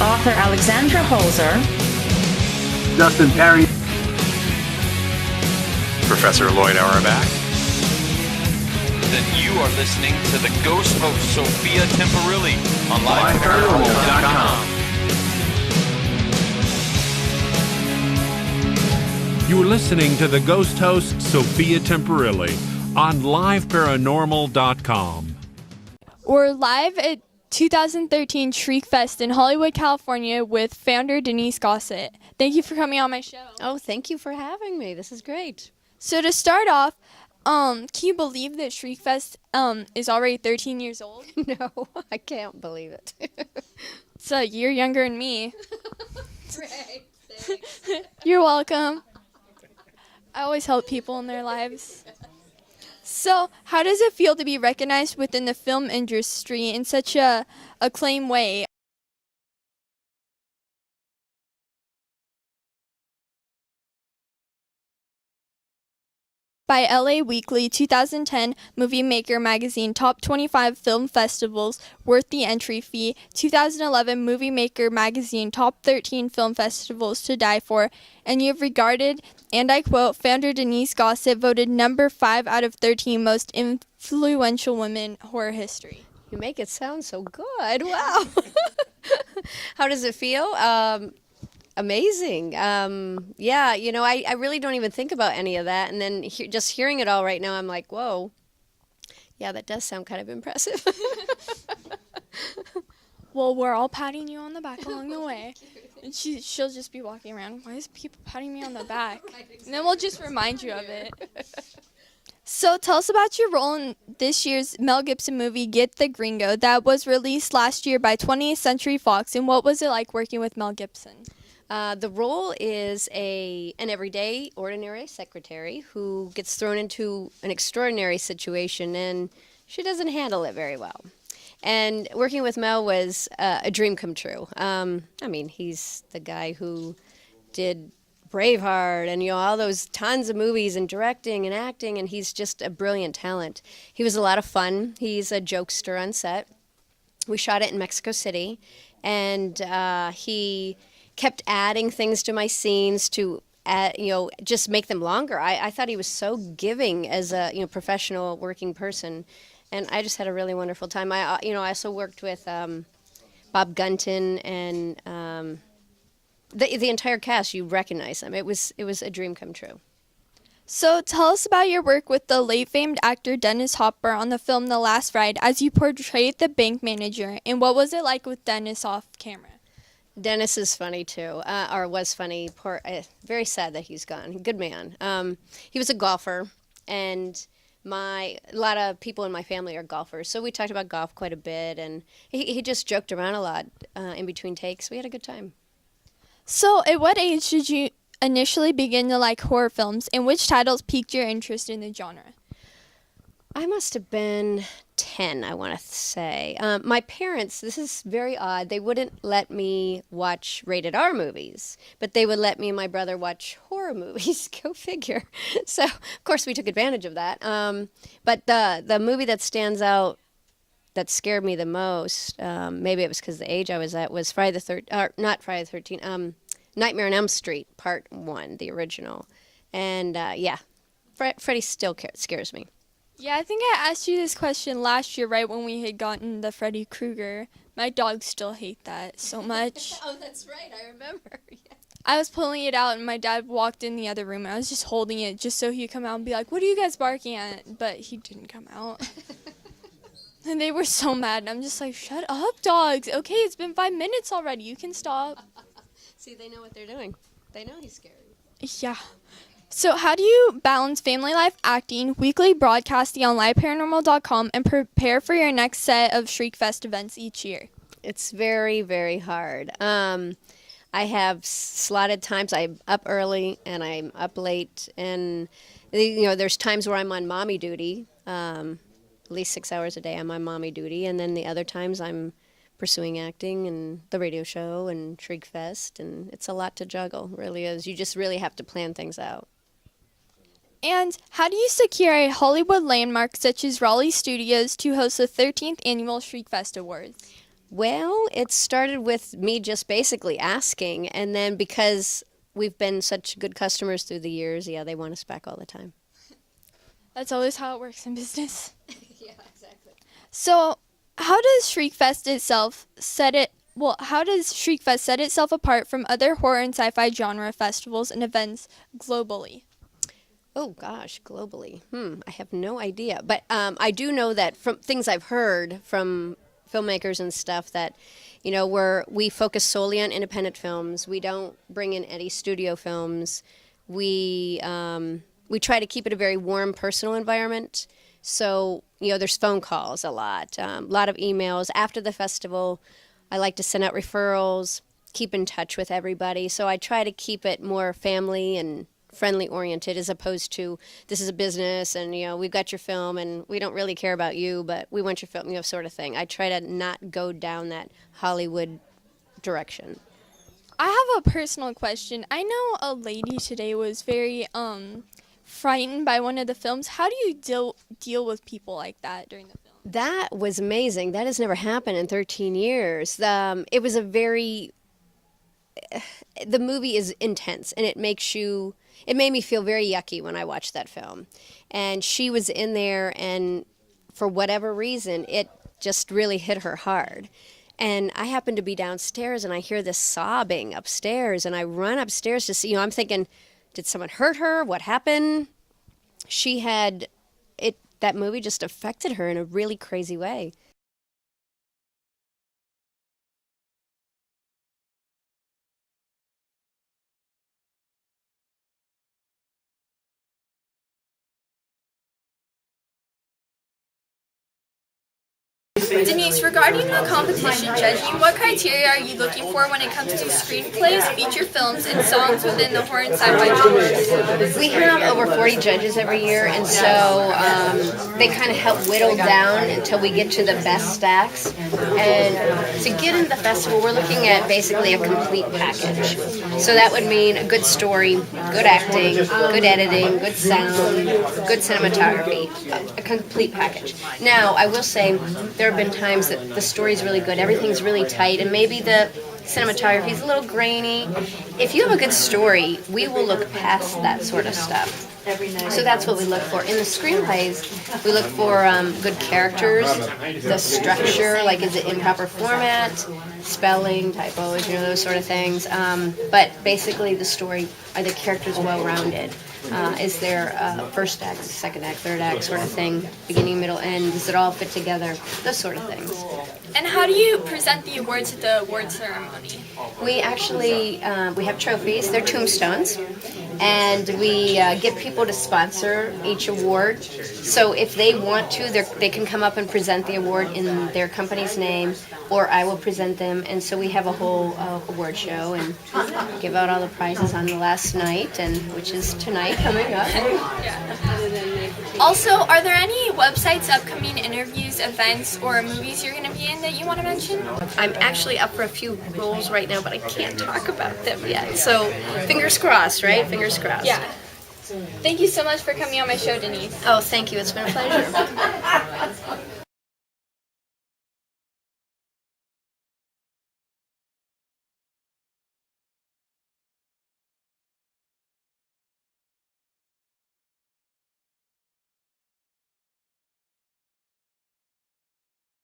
author Alexandra Holzer, Justin Perry, Professor Lloyd Auerbach. Then you are listening to the Ghost Host Sophia Temperilli on liveparanormal.com. You're listening to the Ghost Host Sophia Temperilli on liveparanormal.com. We're live at 2013 ShriekFest in Hollywood, California with founder Denise Gossett. Thank you for coming on my show. Oh, thank you for having me. This is great. So to start off, can you believe that ShriekFest is already 13 years old? No, I can't believe it. It's a year younger than me. Great, thanks. You're welcome. I always help people in their lives. So, how does it feel to be recognized within the film industry in such a acclaimed way? By LA Weekly 2010 Movie Maker Magazine Top 25 Film Festivals Worth the Entry Fee, 2011 Movie Maker Magazine Top 13 Film Festivals to Die For, and you've regarded, and I quote, founder Denise Gossett voted number 5 out of 13 most influential women in horror history. You make it sound so good. Wow. How does it feel? Amazing. Yeah, you know, I really don't even think about any of that. And then just hearing it all right now, I'm like, whoa. Yeah, that does sound kind of impressive. Well, we're all patting you on the back along the way. And she'll just be walking around, why is people patting me on the back? And then we'll just remind you of it. So tell us about your role in this year's Mel Gibson movie, Get the Gringo, that was released last year by 20th Century Fox. And what was it like working with Mel Gibson? The role is an everyday, ordinary secretary who gets thrown into an extraordinary situation, and she doesn't handle it very well. And working with Mel was a dream come true. I mean, he's the guy who did Braveheart and, you know, all those tons of movies and directing and acting, and he's just a brilliant talent. He was a lot of fun. He's a jokester on set. We shot it in Mexico City, and he kept adding things to my scenes to add, you know, just make them longer. I thought he was so giving as a, you know, professional working person, and I just had a really wonderful time. I also worked with Bob Gunton and the entire cast. You recognize them. It was a dream come true. So tell us about your work with the late famed actor Dennis Hopper on the film The Last Ride as you portrayed the bank manager, and what was it like with Dennis off camera? Dennis is funny too, or was funny. Very sad that he's gone. Good man. He was a golfer, and a lot of people in my family are golfers, so we talked about golf quite a bit, and he just joked around a lot in between takes. We had a good time. So at what age did you initially begin to like horror films, and which titles piqued your interest in the genre? I must have been 10, I want to say. My parents, this is very odd, they wouldn't let me watch rated R movies, but they would let me and my brother watch horror movies. Go figure. So, of course, we took advantage of that. But the movie that stands out that scared me the most, maybe it was because the age I was at, was not Friday the 13th, Nightmare on Elm Street, Part 1, the original. And, yeah, Freddy still scares me. Yeah, I think I asked you this question last year, right when we had gotten the Freddy Krueger. My dogs still hate that so much. Oh, that's right. I remember. Yeah. I was pulling it out, and my dad walked in the other room, and I was just holding it just so he'd come out and be like, what are you guys barking at? But he didn't come out. And they were so mad, and I'm just like, shut up, dogs. Okay, it's been 5 minutes already. You can stop. See, they know what they're doing. They know he's scary. Yeah. So how do you balance family life, acting, weekly broadcasting on liveparanormal.com, and prepare for your next set of ShriekFest events each year? It's very, very hard. I have slotted times. I'm up early and I'm up late, and you know, there's times where I'm on mommy duty. At least 6 hours a day I'm on mommy duty, and then the other times I'm pursuing acting and the radio show and ShriekFest, and it's a lot to juggle. It really is. You just really have to plan things out. And how do you secure a Hollywood landmark such as Raleigh Studios to host the 13th Annual ShriekFest Awards? Well, it started with me just basically asking, and then because we've been such good customers through the years, yeah, they want us back all the time. That's always how it works in business. Yeah, exactly. So, how does ShriekFest set itself apart from other horror and sci-fi genre festivals and events globally? Oh gosh, globally. I have no idea. But I do know that from things I've heard from filmmakers and stuff that, we focus solely on independent films. We don't bring in any studio films. We try to keep it a very warm, personal environment. So, there's phone calls a lot of emails. After the festival, I like to send out referrals, keep in touch with everybody. So I try to keep it more family and friendly oriented as opposed to this is a business and we've got your film and we don't really care about you, but we want your film, sort of thing. I try to not go down that Hollywood direction. I have a personal question. I know a lady today was very frightened by one of the films. How do you deal with people like that during the film? That was amazing. That has never happened in 13 years. It was the movie is intense and it made me feel very yucky when I watched that film. And she was in there and for whatever reason, it just really hit her hard. And I happened to be downstairs and I hear this sobbing upstairs and I run upstairs to see, I'm thinking, did someone hurt her? What happened? That movie just affected her in a really crazy way. Denise, regarding the competition judging, what criteria are you looking for when it comes to screenplays, feature films, and songs within the horror and sci-fi genres? We have over 40 judges every year, and so they kind of help whittle down until we get to the best stacks. And to get into the festival, we're looking at basically a complete package. So that would mean a good story, good acting, good editing, good sound, good cinematography, a complete package. Now, I will say there have been times that the story's really good, everything's really tight, and maybe the cinematography is a little grainy. If you have a good story, we will look past that sort of stuff. So that's what we look for. In the screenplays, we look for good characters, the structure, like is it in proper format, spelling, typos, those sort of things. But basically the story, are the characters well-rounded? Is there first act, second act, third act sort of thing, beginning, middle, end? Does it all fit together? Those sort of things. And how do you present the awards at the award ceremony? We actually, we have trophies. They're tombstones. And we get people to sponsor each award. So if they want to, they can come up and present the award in their company's name, or I will present them. And so we have a whole award show and give out all the prizes on the last night, which is tonight coming up. Also, are there any websites, upcoming interviews, events, or movies you're going to be in that you want to mention? I'm actually up for a few roles right now, but I can't talk about them yet. So fingers crossed, right? Fingers crossed. Yeah. Thank you so much for coming on my show, Denise. Oh, thank you. It's been a pleasure.